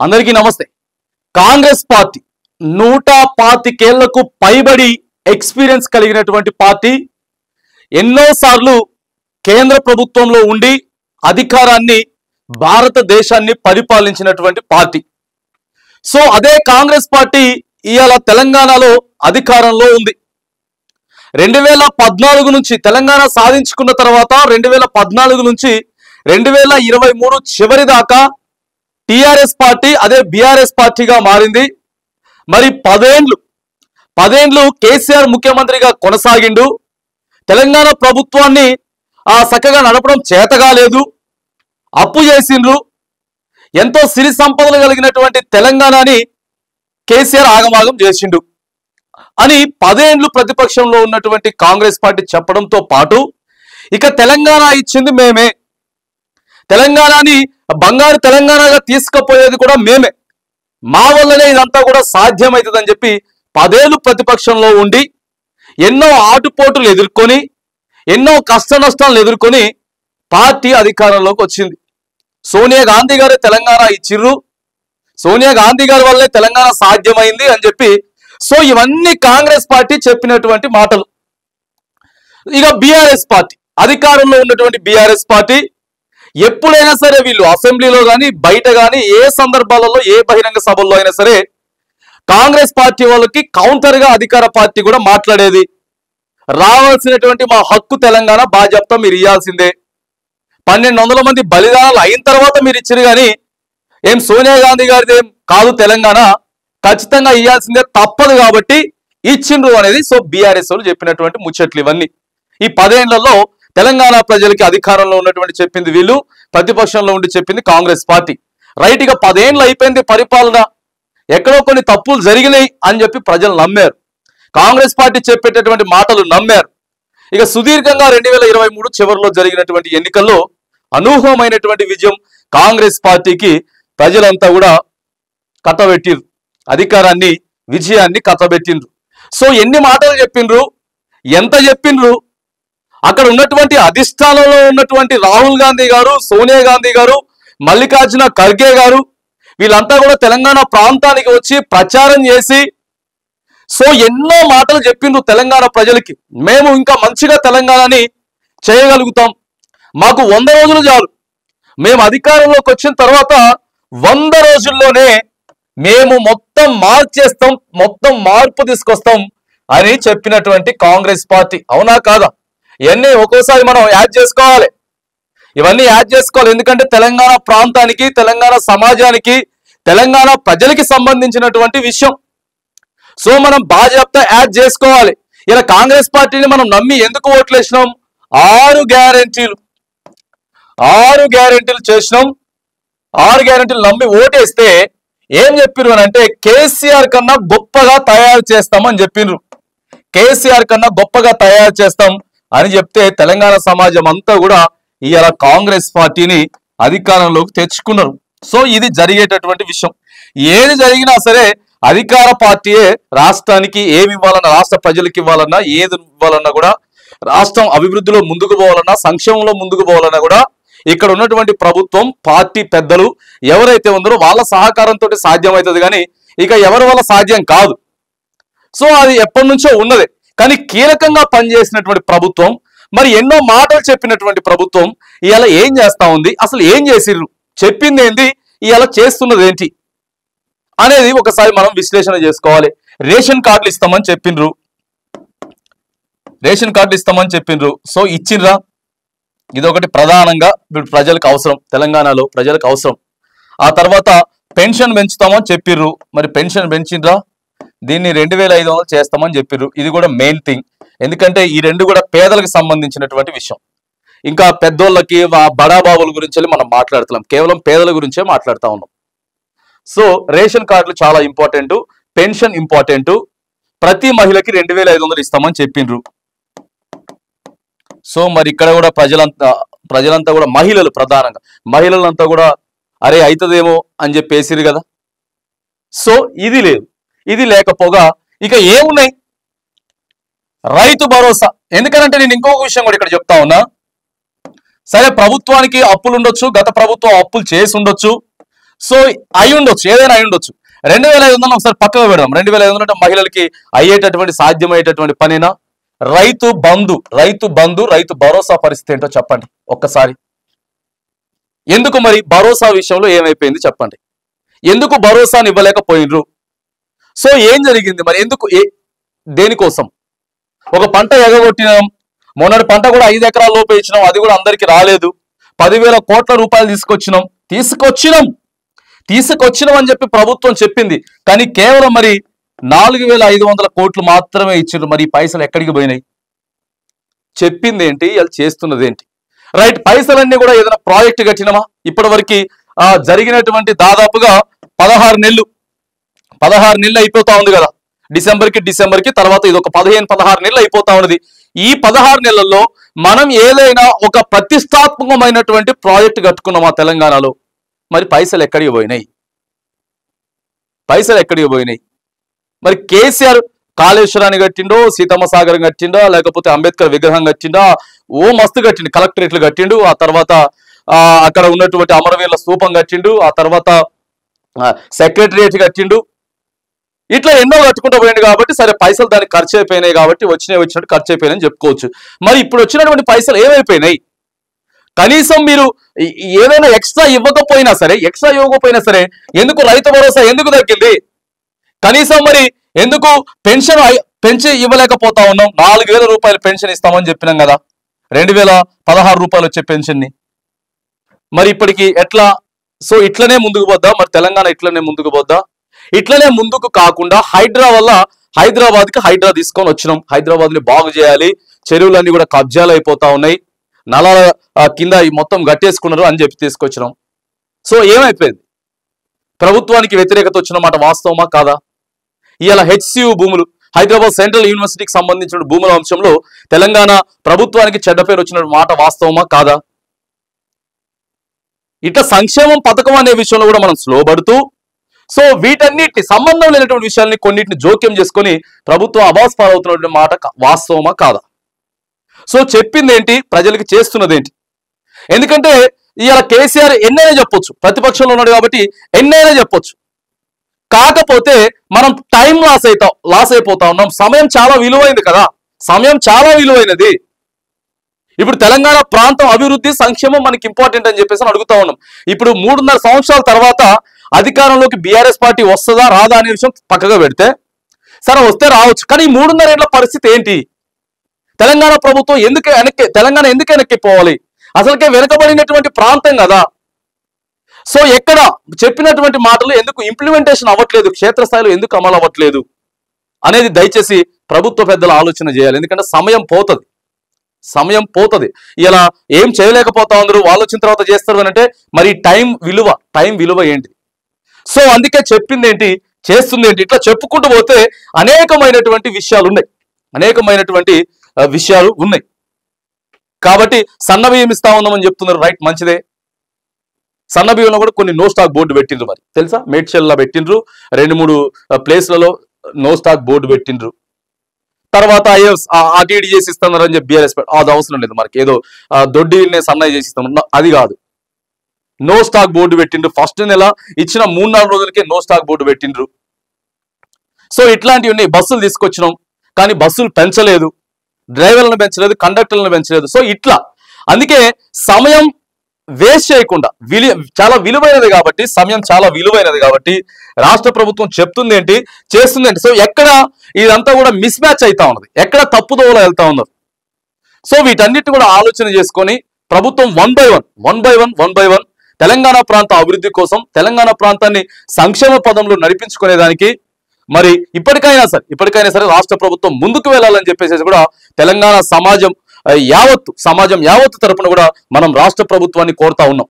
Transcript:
అందరికీ నమస్తే. కాంగ్రెస్ పార్టీ 125 పైబడి ఎక్స్పీరియన్స్ కలిగినటువంటి పార్టీ. ఎన్నోసార్లు కేంద్ర ప్రభుత్వంలో ఉండి అధికారాన్ని భారతదేశాన్ని పరిపాలించినటువంటి పార్టీ. సో అదే కాంగ్రెస్ పార్టీ ఇవాళ తెలంగాణలో అధికారంలో ఉంది. 2014 నుంచి తెలంగాణ సాధించుకున్న తర్వాత 2014 నుంచి 2023 చివరి దాకా టిఆర్ఎస్ పార్టీ అదే బిఆర్ఎస్ పార్టీగా మారింది. మరి 10 ఏళ్ళు కేసీఆర్ ముఖ్యమంత్రిగా కొనసాగిండు. తెలంగాణ ప్రభుత్వాన్ని చక్కగా నడపడం చేతగా లేదు, అప్పు చేసిండ్రు. ఎంతో సిరి సంపదలు కలిగినటువంటి తెలంగాణని కేసీఆర్ ఆగమాగం చేసిండు అని 10 ఏళ్ళు ప్రతిపక్షంలో ఉన్నటువంటి కాంగ్రెస్ పార్టీ చెప్పడంతో పాటు ఇక తెలంగాణ ఇచ్చింది మేమే, తెలంగాణని బంగారు తెలంగాణగా తీసుకుపోయేది కూడా మేమే, మా వల్లనే ఇదంతా కూడా సాధ్యమవుతుందని చెప్పి 10 ఏళ్ళు ప్రతిపక్షంలో ఉండి ఎన్నో ఆటుపోటులు ఎదుర్కొని ఎన్నో కష్ట నష్టాలను ఎదుర్కొని పార్టీ అధికారంలోకి వచ్చింది. సోనియా గాంధీ గారే తెలంగాణ ఇచ్చిర్రు, సోనియా గాంధీ గారి వల్లే తెలంగాణ సాధ్యమైంది అని చెప్పి సో ఇవన్నీ కాంగ్రెస్ పార్టీ చెప్పినటువంటి మాటలు. ఇక బీఆర్ఎస్ పార్టీ, అధికారంలో ఉన్నటువంటి బీఆర్ఎస్ పార్టీ ఎప్పుడైనా సరే వీళ్ళు అసెంబ్లీలో కానీ బయట కానీ ఏ సందర్భాలలో ఏ బహిరంగ సభల్లో అయినా సరే కాంగ్రెస్ పార్టీ వాళ్ళకి కౌంటర్ గా అధికార పార్టీ కూడా మాట్లాడేది. రావాల్సినటువంటి మా హక్కు తెలంగాణ బాధ్యత మీరు ఇవ్వాల్సిందే, 1200 మంది బలిదానాలు అయిన తర్వాత మీరు ఇచ్చారు కానీ ఏం సోనియా గాంధీ గారిది ఏం కాదు, తెలంగాణ ఖచ్చితంగా ఇవ్వాల్సిందే, తప్పదు కాబట్టి ఇచ్చిండ్రు అనేది సో బీఆర్ఎస్ వాళ్ళు చెప్పినటువంటి ముచ్చట్లు ఇవన్నీ. ఈ 10 ఏళ్లలో తెలంగాణ ప్రజలకి అధికారంలో ఉన్నటువంటి చెప్పింది వీళ్ళు, ప్రతిపక్షంలో ఉండి చెప్పింది కాంగ్రెస్ పార్టీ. రైట్, ఇక 10 ఏళ్ళు అయిపోయింది పరిపాలన, ఎక్కడో కొన్ని తప్పులు జరిగినాయి అని చెప్పి ప్రజలు నమ్మారు, కాంగ్రెస్ పార్టీ చెప్పేటటువంటి మాటలు నమ్మారు. ఇక సుదీర్ఘంగా 2023 చివరిలో జరిగినటువంటి ఎన్నికల్లో అనూహ్యమైనటువంటి విజయం కాంగ్రెస్ పార్టీకి ప్రజలంతా కూడా కట్టబెట్టిండ్రు, అధికారాన్ని విజయాన్ని కట్టబెట్టిండ్రు. సో ఎన్ని మాటలు చెప్పిండ్రు, ఎంత చెప్పిండ్రు, అక్కడ ఉన్నటువంటి అధిష్టానంలో ఉన్నటువంటి రాహుల్ గాంధీ గారు, సోనియా గాంధీ గారు, మల్లికార్జున ఖర్గే గారు వీళ్ళంతా కూడా తెలంగాణ ప్రాంతానికి వచ్చి ప్రచారం చేసి సో ఎన్నో మాటలు చెప్పిండ్రు తెలంగాణ ప్రజలకి. మేము ఇంకా మంచిగా తెలంగాణని చేయగలుగుతాం, మాకు 100 రోజులు చాలు, మేము అధికారంలోకి వచ్చిన తర్వాత 100 రోజుల్లోనే మేము మొత్తం మార్చేస్తాం, మొత్తం మార్పు తీసుకొస్తాం అని చెప్పినటువంటి కాంగ్రెస్ పార్టీ. అవునా కాదా? ఇవన్నీ ఒక్కోసారి మనం యాడ్ చేసుకోవాలి, ఇవన్నీ యాడ్ చేసుకోవాలి. ఎందుకంటే తెలంగాణ ప్రాంతానికి, తెలంగాణ సమాజానికి, తెలంగాణ ప్రజలకి సంబంధించినటువంటి విషయం. సో మనం బాధ్యత యాడ్ చేసుకోవాలి. ఇలా కాంగ్రెస్ పార్టీని మనం నమ్మి ఎందుకు ఓట్లు వేసినాం? 6 గ్యారెంటీలు చేసినాం. 6 గ్యారెంటీలు నమ్మి ఓటేస్తే ఏం చెప్పిర్రు అని అంటే కేసీఆర్ కన్నా గొప్పగా తయారు చేస్తామని చెప్పిండ్రు. కేసీఆర్ కన్నా గొప్పగా తయారు చేస్తాం అని చెప్తే తెలంగాణ సమాజం అంతా కూడా ఇవాళ కాంగ్రెస్ పార్టీని అధికారంలోకి తెచ్చుకున్నారు. సో ఇది జరిగేటటువంటి విషయం. ఏది జరిగినా సరే అధికార పార్టీయే రాష్ట్రానికి ఏమి ఇవ్వాలన్నా, రాష్ట్ర ప్రజలకు ఇవ్వాలన్నా, ఏది ఇవ్వాలన్నా కూడా, రాష్ట్రం అభివృద్ధిలో ముందుకు పోవాలన్నా, సంక్షేమంలో ముందుకు పోవాలన్నా కూడా ఇక్కడ ఉన్నటువంటి ప్రభుత్వం, పార్టీ పెద్దలు ఎవరైతే ఉందరో వాళ్ళ సహకారంతో సాధ్యమవుతుంది కానీ ఇక ఎవరి వల్ల సాధ్యం కాదు. సో అది ఎప్పటి నుంచో ఉన్నదే. కానీ కీలకంగా పనిచేసినటువంటి ప్రభుత్వం, మరి ఎన్నో మాటలు చెప్పినటువంటి ప్రభుత్వం ఇవాళ ఏం చేస్తా ఉంది, అసలు ఏం చేసిర్రు, చెప్పింది ఏంటి, ఇవాళ చేస్తున్నది ఏంటి అనేది ఒకసారి మనం విశ్లేషణ చేసుకోవాలి. రేషన్ కార్డులు ఇస్తామని చెప్పిండ్రు, సో ఇచ్చిండ్రా? ఇదొకటి ప్రధానంగా ప్రజలకు అవసరం, తెలంగాణలో ప్రజలకు అవసరం. ఆ తర్వాత పెన్షన్ పెంచుతామని చెప్పిర్రు, మరి పెన్షన్ పెంచిండ్రా? దీన్ని 2500 చేస్తామని చెప్పిర్రు. ఇది కూడా మెయిన్ థింగ్, ఎందుకంటే ఈ రెండు కూడా పేదలకు సంబంధించినటువంటి విషయం. ఇంకా పెద్దోళ్ళకి బడాబాబుల గురించి మనం మాట్లాడుతున్నాం, కేవలం పేదల గురించే మాట్లాడుతూ ఉన్నాం. సో రేషన్ కార్డులు చాలా ఇంపార్టెంట్, పెన్షన్ ఇంపార్టెంట్, ప్రతి మహిళకి 2500 ఇస్తామని చెప్పిండ్రు. సో మరి ఇక్కడ కూడా ప్రజలంతా కూడా మహిళలు, ప్రధానంగా మహిళలంతా కూడా అరే అవుతుందేమో అని చెప్పేసిరు కదా. సో ఇది లేదు, ఇది లేకపోగా ఇక ఏమున్నాయి? రైతు భరోసా. ఎందుకంటే నేను ఇంకొక విషయం కూడా ఇక్కడ చెప్తా ఉన్నా, సరే ప్రభుత్వానికి అప్పులు ఉండొచ్చు, గత ప్రభుత్వం అప్పులు చేసి ఉండొచ్చు, సో అయి ఉండొచ్చు, ఏదైనా అయి ఉండొచ్చు. 2,500 ఒకసారి పక్కకు పెడదాం. 2,500 అంటే మహిళలకి అయ్యేటటువంటి సాధ్యమయ్యేటటువంటి పనేనా? రైతు బంధు, రైతు భరోసా పరిస్థితి ఏంటో చెప్పండి ఒక్కసారి. ఎందుకు మరి భరోసా విషయంలో ఏమైపోయింది చెప్పండి? ఎందుకు భరోసాని ఇవ్వలేకపోయినరు? సో ఏం జరిగింది మరి? ఎందుకు, దేనికోసం? ఒక పంట ఎగగొట్టినాం, మొన్నటి పంట కూడా 5 ఎకరాల లోపే ఇచ్చినాం, అది కూడా అందరికి రాలేదు. 10,000 కోట్ల రూపాయలు తీసుకొచ్చినాం అని చెప్పి ప్రభుత్వం చెప్పింది. కానీ కేవలం మరి 4,500 కోట్లు మాత్రమే ఇచ్చారు. మరి ఈ పైసలు ఎక్కడికి పోయినాయి? చెప్పింది ఏంటి, అది చేస్తున్నది ఏంటి? రైట్, పైసలన్నీ కూడా ఏదైనా ప్రాజెక్ట్ కట్టినమా? ఇప్పటి వరకు జరిగినటువంటి దాదాపుగా 16 నెలలు అయిపోతా ఉంది కదా. డిసెంబర్కి తర్వాత ఇది ఒక 15-16 నెలలు అయిపోతా ఉన్నది. ఈ 16 నెలల్లో మనం ఏదైనా ఒక ప్రతిష్టాత్మకమైనటువంటి ప్రాజెక్ట్ కట్టుకున్నామా తెలంగాణలో? మరి పైసలు ఎక్కడికి పోయినాయి? మరి కేసీఆర్ కాళేశ్వరాన్ని కట్టిండో, సీతమ్మ సాగర్ కట్టిండో, లేకపోతే అంబేద్కర్ విగ్రహం కట్టిండో, ఓ మస్తు కట్టిండు, కలెక్టరేట్లు కట్టిండు, ఆ తర్వాత అక్కడ ఉన్నటువంటి అమరవీరుల స్తూపం కట్టిండు, ఆ తర్వాత సెక్రటరియట్ కట్టిండు. ఇట్లా ఎన్నో కట్టుకుంటూ పోయింది కాబట్టి సరే పైసలు దానికి ఖర్చు అయిపోయినాయి కాబట్టి వచ్చినట్టు ఖర్చు అయిపోయినాయని చెప్పుకోవచ్చు. మరి ఇప్పుడు వచ్చినటువంటి పైసలు ఏమైపోయినాయి? కనీసం మీరు ఏదైనా ఎక్స్ట్రా ఇవ్వకపోయినా సరే ఎందుకు రైతు భరోసా ఎందుకు తగ్గింది? కనీసం మరి ఎందుకు పెంచి ఇవ్వలేకపోతా ఉన్నాం? 4,000 రూపాయలు పెన్షన్ ఇస్తామని చెప్పినాం కదా, 2,016 రూపాయలు వచ్చే పెన్షన్ని. మరి ఇప్పటికి ఎట్లా? సో ఇట్లనే ముందుకు పోద్దా? మరి తెలంగాణ ఇట్లనే ముందుకు పోద్దా? ఇట్లనే ముందుకు కాకుండా హైదరాబాద్కి హైడ్రా తీసుకొని వచ్చినాం. హైదరాబాద్ని బాగు చేయాలి, చెరువులన్నీ కూడా కబ్జాలు అయిపోతా ఉన్నాయి, నలాల కింద మొత్తం గట్టేసుకున్నారు అని చెప్పి తీసుకొచ్చినాం. సో ఏమైపోయింది? ప్రభుత్వానికి వ్యతిరేకత వచ్చిన మాట వాస్తవమా కాదా? ఇవాళ HCU భూములు, హైదరాబాద్ సెంట్రల్ యూనివర్సిటీకి సంబంధించిన భూముల అంశంలో తెలంగాణ ప్రభుత్వానికి చెడ్డ పేరు వచ్చిన మాట వాస్తవమా కాదా? ఇట్లా సంక్షేమం పథకం అనే విషయంలో కూడా మనం స్లోబడుతూ, సో వీటన్నిటి సంబంధం లేనటువంటి విషయాల్ని కొన్నిటిని జోక్యం చేసుకొని ప్రభుత్వం అబాస్ పాలవుతున్నటువంటి మాట వాస్తవమా కాదా? సో చెప్పింది ఏంటి, ప్రజలకి చేస్తున్నది ఏంటి? ఎందుకంటే ఇవాళ కేసీఆర్ ఎన్నైనా చెప్పొచ్చు, ప్రతిపక్షంలో ఉన్నాడు కాబట్టి ఎన్నైనా చెప్పొచ్చు. కాకపోతే మనం టైం లాస్ అయిపోతా ఉన్నాం. సమయం చాలా విలువైంది కదా, సమయం చాలా విలువైనది. ఇప్పుడు తెలంగాణ ప్రాంతం అభివృద్ధి సంక్షేమం మనకి ఇంపార్టెంట్ అని చెప్పేసి అడుగుతా ఉన్నాం. ఇప్పుడు 3.5 సంవత్సరాల తర్వాత అధికారంలోకి బీఆర్ఎస్ పార్టీ వస్తుందా రాదా అనే విషయం పక్కగా పెడితే, సరే వస్తే రావచ్చు, కానీ 3.5 ఏళ్ల పరిస్థితి ఏంటి? తెలంగాణ ప్రభుత్వం తెలంగాణ ఎందుకు వెనక్కిపోవాలి? అసలుకే వెనుకబడినటువంటి ప్రాంతం కదా. సో ఎక్కడ చెప్పినటువంటి మాటలు ఎందుకు ఇంప్లిమెంటేషన్ అవ్వట్లేదు, క్షేత్రస్థాయిలో ఎందుకు అమలు అవ్వట్లేదు అనేది దయచేసి ప్రభుత్వ పెద్దలు ఆలోచన చేయాలి. ఎందుకంటే సమయం పోతుంది. ఇలా ఏం చేయలేకపోతా ఉన్నారు, వాళ్ళు వచ్చిన తర్వాత చేస్తారు అని అంటే మరి టైం విలువ ఏంటి? సో అందుకే చెప్పింది ఏంటి, చేస్తుంది ఏంటి? ఇట్లా చెప్పుకుంటూ పోతే అనేకమైనటువంటి విషయాలు ఉన్నాయి. కాబట్టి సన్న బియ్యం ఇస్తా ఉన్నామని చెప్తున్నారు, రైట్, మంచిదే. సన్న బియ్యంలో కూడా కొన్ని నో స్టాక్ బోర్డు పెట్టిండ్రు, మరి తెలుసా? మేడ్చల్లో పెట్టిండ్రు, 2-3 ప్లేస్లలో నో స్టాక్ బోర్డు పెట్టిండ్రు. తర్వాత అటు చేసి ఇస్తున్నారు అని చెప్పి బీఆర్ఎస్ అది అవసరం లేదు, మనకి ఏదో దొడ్డినే సన్నయ్య చేసి ఇస్తాం, అది కాదు. నో స్టాక్ బోర్డు పెట్టిండ్రు. ఫస్ట్ నెల ఇచ్చిన 3-4 రోజులకే నో స్టాక్ బోర్డు పెట్టిండ్రు. సో ఇట్లాంటివి ఉన్నాయి. బస్సులు తీసుకొచ్చినాం కానీ బస్సులు పెంచలేదు, డ్రైవర్లను పెంచలేదు, కండక్టర్లను పెంచలేదు. సో ఇట్లా అందుకే సమయం వేస్ట్ చేయకుండా చాలా విలువైనది కాబట్టి, సమయం చాలా విలువైనది కాబట్టి రాష్ట్ర ప్రభుత్వం చెప్తుంది ఏంటి, చేస్తుంది ఏంటి? సో ఎక్కడ ఇదంతా కూడా మిస్ మ్యాచ్ అవుతా ఉన్నది, ఎక్కడ తప్పుదోవలో వెళ్తా ఉన్నారు. సో వీటన్నిటిని కూడా ఆలోచన చేసుకొని ప్రభుత్వం వన్ బై వన్ తెలంగాణ ప్రాంత అభివృద్ధి కోసం, తెలంగాణ ప్రాంతాన్ని సంక్షేమ పదంలో నడిపించుకునేదానికి మరి ఇప్పటికైనా సరే రాష్ట్ర ప్రభుత్వం ముందుకు వెళ్ళాలని చెప్పేసి కూడా తెలంగాణ సమాజం యావత్తు తరపున కూడా మనం రాష్ట్ర ప్రభుత్వాన్ని కోరుతా ఉన్నాం.